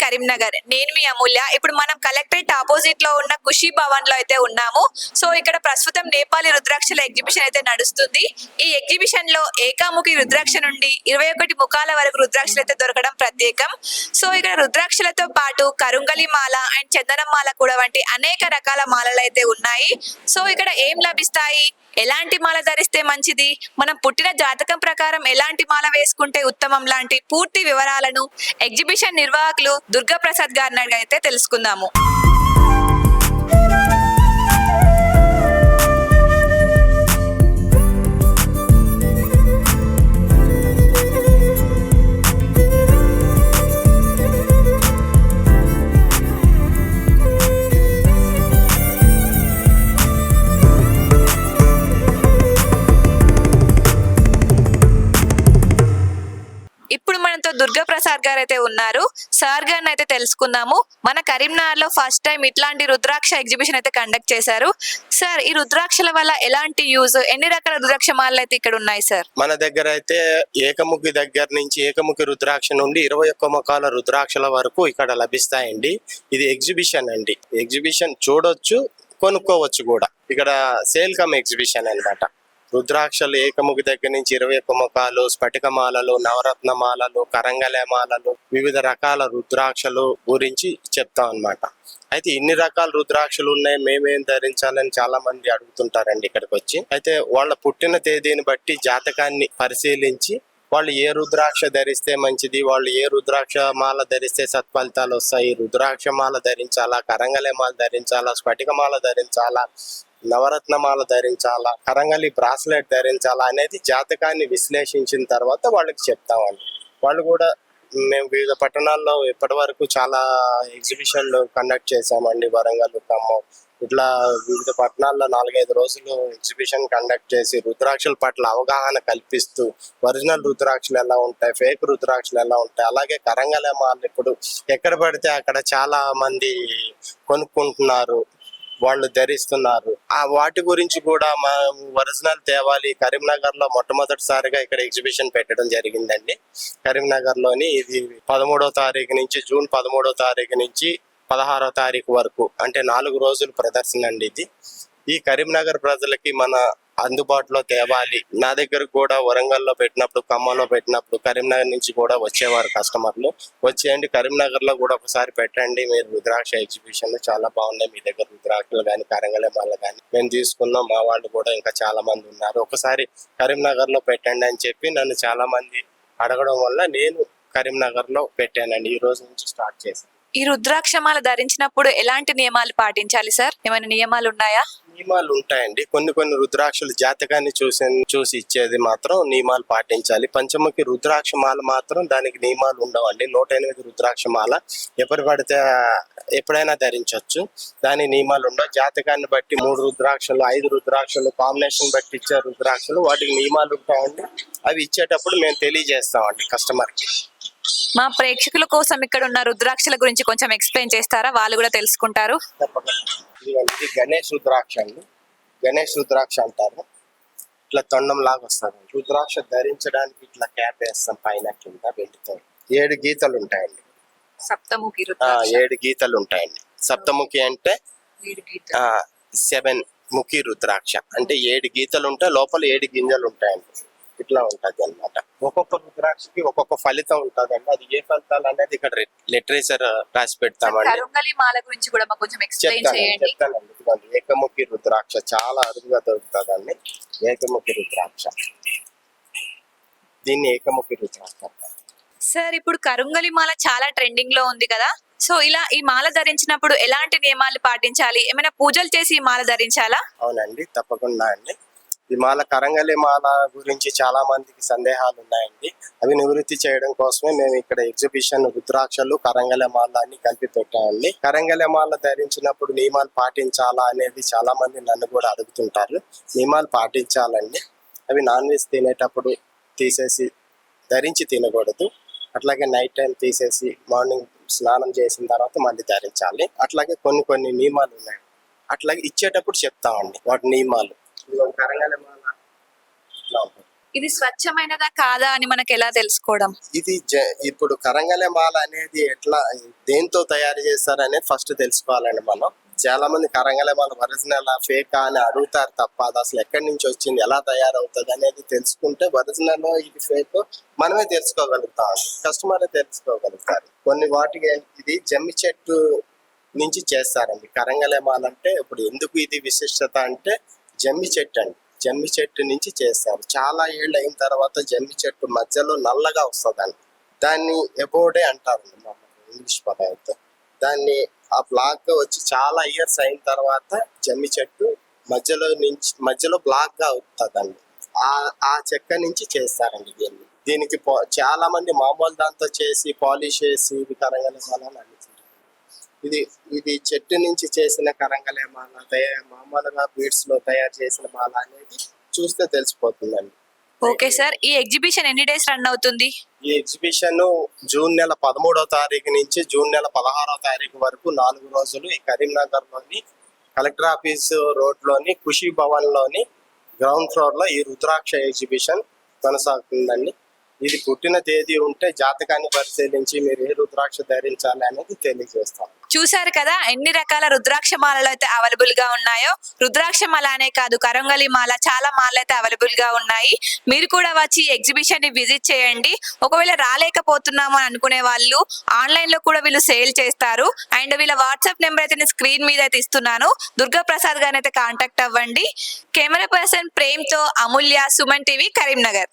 కరీంనగర్. నేను మీ అమూల్య. ఇప్పుడు మనం కలెక్టరేట్ ఆపోజిట్ లో ఉన్న ఖుషీ భవన్ లో అయితే ఉన్నాము. సో ఇక్కడ ప్రస్తుతం నేపాలి రుద్రాక్షల ఎగ్జిబిషన్ అయితే నడుస్తుంది. ఈ ఎగ్జిబిషన్ లో ఏకాముఖి రుద్రాక్ష నుండి 21 ముఖాల వరకు రుద్రాక్షలు అయితే దొరకడం ప్రత్యేకం. సో ఇక్కడ రుద్రాక్షలతో పాటు కరుంగలి మాల అండ్ చందనం మాల కూడా వంటి అనేక రకాల మాలలు అయితే ఉన్నాయి. సో ఇక్కడ ఏం లభిస్తాయి, ఎలాంటి మాల ధరిస్తే మంచిది, మనం పుట్టిన జాతకం ప్రకారం ఎలాంటి మాల వేసుకుంటే ఉత్తమం లాంటి పూర్తి వివరాలను ఎగ్జిబిషన్ నిర్వాహకులు దుర్గా ప్రసాద్ గారిని అయితే తెలుసుకుందాము. ఇప్పుడు మనతో దుర్గా ప్రసాద్ గారు అయితే ఉన్నారు. సార్ గారిని అయితే తెలుసుకుందాము. మన కరీంనగర్ లో ఫస్ట్ టైం ఇట్లాంటి రుద్రాక్ష ఎగ్జిబిషన్ అయితే కండక్ట్ చేశారు. సార్, ఈ రుద్రాక్షల వల్ల ఎలాంటి యూజ్, ఎన్ని రకాల రుద్రాక్ష మాలలు అయితే ఇక్కడ ఉన్నాయి సార్? మన దగ్గర అయితే ఏకముఖి దగ్గర నుంచి ఏకముఖి రుద్రాక్ష నుండి 21 ముఖాల రుద్రాక్షల వరకు ఇక్కడ లభిస్తాయండి. ఇది ఎగ్జిబిషన్ అండి. ఎగ్జిబిషన్ చూడొచ్చు, కొనుక్కోవచ్చు కూడా. ఇక్కడ సేల్ కమ్ ఎగ్జిబిషన్ అన్నమాట. రుద్రాక్షలు ఏకముఖి దగ్గర నుంచి 21 ముఖాలు, స్ఫటిక మాలలు, నవరత్న మాలలు, కరంగలే మాలలు, వివిధ రకాల రుద్రాక్షలు గురించి చెప్తాం అన్నమాట. అయితే ఇన్ని రకాల రుద్రాక్షలు ఉన్నాయి, మేమేం ధరించాలని చాలా మంది అడుగుతుంటారండి ఇక్కడికి వచ్చి. అయితే వాళ్ళ పుట్టిన తేదీని బట్టి జాతకాన్ని పరిశీలించి వాళ్ళు ఏ రుద్రాక్ష ధరిస్తే మంచిది, వాళ్ళు ఏ రుద్రాక్ష మాల ధరిస్తే సత్ఫలితాలు వస్తాయి, రుద్రాక్ష మాల ధరించాలా, కరంగలే మాల ధరించాలా, స్ఫటిక మాల ధరించాలా, నవరత్నమాల ధరించాలా, కరంగలి బ్రాస్లెట్ ధరించాలా అనేది జాతకాన్ని విశ్లేషించిన తర్వాత వాళ్ళకి చెప్తామండి. వాళ్ళు కూడా మేము వివిధ పట్టణాల్లో ఇప్పటి వరకు చాలా ఎగ్జిబిషన్లు కండక్ట్ చేసామండి. వరంగల్, ఖమ్మం ఇట్లా వివిధ పట్టణాల్లో 4-5 రోజులు ఎగ్జిబిషన్ కండక్ట్ చేసి రుద్రాక్షల పట్ల అవగాహన కల్పిస్తూ ఒరిజినల్ రుద్రాక్షలు ఎలా ఉంటాయి, ఫేక్ రుద్రాక్షలు ఎలా ఉంటాయి, అలాగే కరంగలే మాల ఇప్పుడు ఎక్కడ పడితే అక్కడ చాలా మంది కొనుక్కుంటున్నారు, వాళ్ళు ధరిస్తున్నారు. ఆ వాటి గురించి కూడా మా ఒరిజినల్ తేవాలి. కరీంనగర్ లో మొట్టమొదటిసారిగా ఇక్కడ ఎగ్జిబిషన్ పెట్టడం జరిగిందండి. కరీంనగర్ లోని ఇది 13వ తారీఖు నుంచి జూన్ 13వ తారీఖు నుంచి 16వ తారీఖు వరకు, అంటే 4 రోజుల ప్రదర్శన అండి ఇది. ఈ కరీంనగర్ ప్రజలకి మన అందుబాటులో తేవాలి. నా దగ్గర కూడా వరంగల్లో పెట్టినప్పుడు, ఖమ్మంలో పెట్టినప్పుడు కరీంనగర్ నుంచి కూడా వచ్చేవారు కస్టమర్లు. వచ్చేయండి, కరీంనగర్ లో కూడా ఒకసారి పెట్టండి మీరు రుద్రాక్ష ఎగ్జిబిషన్, చాలా బాగున్నాయి మీ దగ్గర రుద్రాక్షలు కానీ కరంగలే మాల కానీ, మేము తీసుకున్నాం, మా వాళ్ళు కూడా ఇంకా చాలా మంది ఉన్నారు, ఒకసారి కరీంనగర్ లో పెట్టండి అని చెప్పి నన్ను చాలా మంది అడగడం వల్ల నేను కరీంనగర్ లో పెట్టానండి. ఈ రోజు నుంచి స్టార్ట్ చేశాను. ఈ రుద్రాక్షమాల ధరించినప్పుడు ఎలాంటి నియమాలు పాటించాలి సార్? ఏమైనా నియమాలు ఉన్నాయా? నియమాలు ఉంటాయండి. కొన్ని రుద్రాక్షలు జాతకాన్ని చూసి ఇచ్చేది మాత్రం నియమాలు పాటించాలి. పంచముఖి రుద్రాక్ష మాల మాత్రం దానికి నియమాలు ఉండవండి. 108 రుద్రాక్ష మాల ఎవరు పడితే ఎప్పుడైనా ధరించవచ్చు, దాని నియమాలు ఉండవు. జాతకాన్ని బట్టి 3 రుద్రాక్షలు, 5 రుద్రాక్షలు కాంబినేషన్ బట్టి ఇచ్చే రుద్రాక్షలు, వాటికి నియమాలు ఉంటాయండి. అవి ఇచ్చేటప్పుడు మేము తెలియజేస్తామండి కస్టమర్కి. మా ప్రేక్షకుల కోసం ఇక్కడ ఉన్న రుద్రాక్షల గురించి కొంచెం ఎక్స్ప్లెయిన్ చేస్తారా? వాళ్ళు కూడా తెలుసుకుంటారు. ఇది గణేష్ రుద్రాక్ష అండి. గణేష్ రుద్రాక్ష అంటారు. ఇట్లా తొండం లాగా వస్తుంది. రుద్రాక్ష ధరించడానికి ఇట్లా క్యాప్ వేస్తాం పైన కింద వెండితో. 7 గీతలు ఉంటాయండి. సప్తముఖి 7 గీతలు ఉంటాయండి. సప్తముఖి అంటే 7 ముఖి రుద్రాక్ష అంటే 7 గీతలు ఉంటాయి, లోపల 7 గింజలు ఉంటాయండి. ఇట్లా ఉంటది అన్నమాట. ఒక్కొక్క రుద్రాక్షకి ఒక్కొక్క ఫలితం ఉంటదండి. అది ఏ ఫలితాలు అనేది ఇక్కడ లిటరేచర్ రాసి పెడతామండి. కరుంగలి మాల గురించి కూడా మాకు కొంచెం ఎక్స్ప్లెయిన్ చేయండి. చెప్తానండి. ఏకముఖి రుద్రాక్ష చాలా అరుదుగా దొరుకుతుందండి. ఏకముఖి రుద్రాక్ష, దీన్ని ఏకముఖి రుద్రాక్ష. సార్, ఇప్పుడు కరుంగలి మాల చాలా ట్రెండింగ్ లో ఉంది కదా, సో ఇలా ఈ మాల ధరించినప్పుడు ఎలాంటి నియమాలు పాటించాలి? ఏమైనా పూజలు చేసి ఈ మాల ధరించాలా? అవునండి, తప్పకుండా అండి. ఈ మాల కరంగలి మాల గురించి చాలా మందికి సందేహాలు ఉన్నాయండి. అవి నివృత్తి చేయడం కోసమే మేము ఇక్కడ ఎగ్జిబిషన్ రుద్రాక్షలు, కరంగలి మాల అన్ని కలిపి పెట్టామండి. కరంగలి మాల ధరించినప్పుడు నియమాలు పాటించాలా అనేది చాలా మంది నన్ను కూడా అడుగుతుంటారు. నియమాలు పాటించాలండి. అవి నాన్ వెజ్ తినేటప్పుడు తీసేసి ధరించి తినకూడదు. అట్లాగే నైట్ టైం తీసేసి మార్నింగ్ స్నానం చేసిన తర్వాత మళ్ళీ ధరించాలి. అట్లాగే కొన్ని నియమాలు ఉన్నాయి. అట్లాగే ఇచ్చేటప్పుడు చెప్తామండి వాటి నియమాలు. ఇది స్వచ్ఛమైనదా కాదా అని మనకు ఎలా తెలుసుకోవడం? ఇది ఇప్పుడు కరంగలి మాల అనేది ఎట్లా దేంతో తయారు చేస్తారనేది ఫస్ట్ తెలుసుకోవాలండి మనం. చాలా మంది కరంగలి మాల ఒరిజినల్ ఫేక్ అని అడుగుతారు తప్ప అది అసలు ఎక్కడి నుంచి వచ్చింది, ఎలా తయారవుతుంది అనేది తెలుసుకుంటే ఒరిజినల్ ఇది ఫేక్ మనమే తెలుసుకోగలుగుతాం, కస్టమర్ తెలుసుకోగలుగుతారు. కొన్ని వాటికి ఇది జమ్మి చెట్టు నుంచి చేస్తారండి కరంగలి మాల. అంటే ఇప్పుడు ఎందుకు ఇది విశిష్టత అంటే జమ్మి చెట్టు అండి, జమ్మి చెట్టు నుంచి చేస్తారు. చాలా ఏళ్ళు అయిన తర్వాత జమ్మి చెట్టు మధ్యలో నల్లగా వస్తుందండి, దాన్ని ఎబోడే అంటారండి మా ఇంగ్లీష్ పదార్థం. దాన్ని ఆ బ్లాక్ వచ్చి చాలా ఇయర్స్ అయిన తర్వాత జమ్మి చెట్టు మధ్యలో బ్లాక్ గా అవుతుందండి. ఆ చెక్క నుంచి చేస్తారండి దీనికి చాలా మంది మామూలు దాంతో చేసి పాలిష్ చేసి ఇది కరంగలి మాల అని అడుగుతుంటారు. ఇది చెట్టు నుంచి చేసిన కరంగలి మాల, మామూలుగా బీడ్స్ లో తయారు చేసిన మాల అనేది చూస్తే తెలిసిపోతుందండి. ఓకే సార్, ఈ ఎగ్జిబిషన్ ఎన్ని డేస్ రన్ అవుతుంది? ఈ ఎగ్జిబిషన్ జూన్ నెల 13వ తారీఖు నుంచి జూన్ నెల 16వ తారీఖు వరకు 4 రోజులు ఈ కరీంనగర్ లోని కలెక్టర్ ఆఫీస్ రోడ్ లోని ఖుషీ భవన్ లోని గ్రౌండ్ ఫ్లోర్ లో ఈ రుద్రాక్ష ఎగ్జిబిషన్ కొనసాగుతుందండి. ఇది పుట్టిన తేదీ ఉంటే జాతకాన్ని పరిశీలించి మీరు ఏ రుద్రాక్ష ధరించాలి అనేది తెలియజేస్తాం. చూసారు కదా ఎన్ని రకాల రుద్రాక్ష మాలలు అయితే అవైలబుల్ గా ఉన్నాయో. రుద్రాక్ష మాల అనే కాదు, కరంగలి మాల, చాలా మాలలు అయితే అవైలబుల్ గా ఉన్నాయి. మీరు కూడా వచ్చి ఎగ్జిబిషన్ ని విజిట్ చేయండి. ఒకవేళ రాలేకపోతున్నాము అని అనుకునే వాళ్ళు ఆన్లైన్ లో కూడా వీళ్ళు సేల్ చేస్తారు. అండ్ వీళ్ళ వాట్సాప్ నెంబర్ అయితే నేను స్క్రీన్ మీద అయితే ఇస్తున్నాను. దుర్గా ప్రసాద్ గారిని అయితే కాంటాక్ట్ అవ్వండి. కెమెరా పర్సన్ ప్రేమ్ తో అమూల్య, సుమన్ టీవీ, కరీంనగర్.